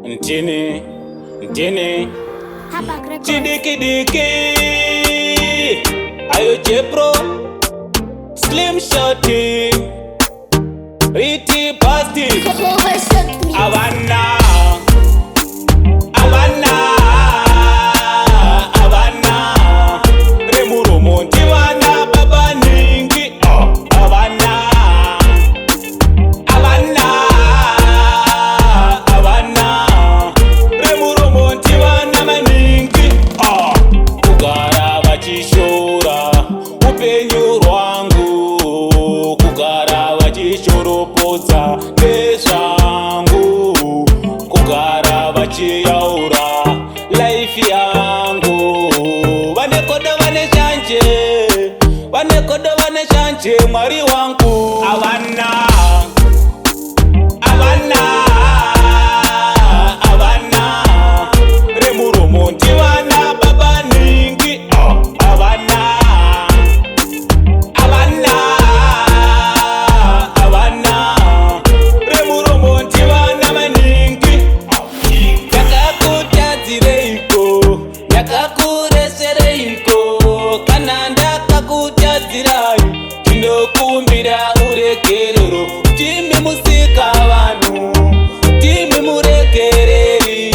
Ntini Chidiki Ayo Jepro Slim Shorty Riti Basti Havana Remuro Montiwana Baba Ningi Havana Remuro Montiwana Maningi Kugara vachishora upenyu rwangu Kugara vachishoropodza nezvangu Kugara vachiyaura life yangu Vanekodo vane shanje Mwari wangu Havana Remuro Montiwana Baba Ningi Havana Remuro Montiwana Maningi Yakakutadzireiko Yakakuresereiko Kana ndakakutadzirai Ndinokumbira uregerero Timi musika vanhu Timi muregereri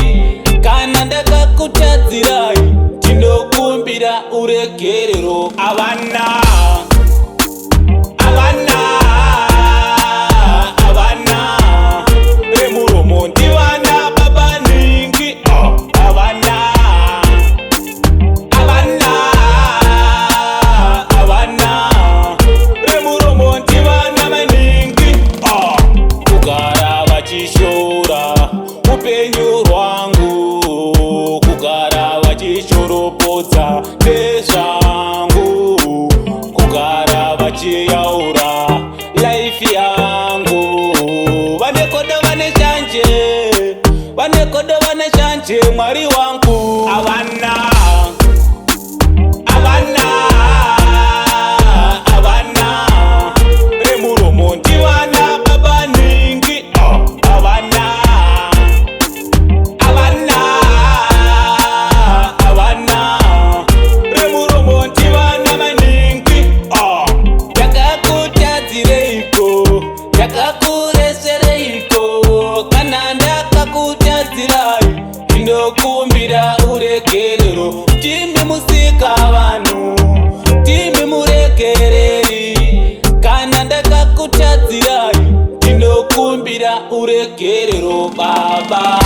Kana ndakakutadzirai Ndinokumbira uregerero Havana Remuro Montiwana Baba Ningi Havana Remuro Montiwana Maningi Kugara vachishora upenyu rwangu Kugara vachishoropodza nezvangu Kugara vachiyaura life yangu Vanekodo vane shanje Mwari wangu Havana Remuro Montiwana Baba Ningi Havana Remuro Montiwana Maningi Yakakutadzireiko Yakakuresereiko Kana ndakakutadzirai Ndinokumbira uregerero Timi musika vanhu Timi muregereri Kana ndakakutadzirai Ndinokumbira uregerero Baba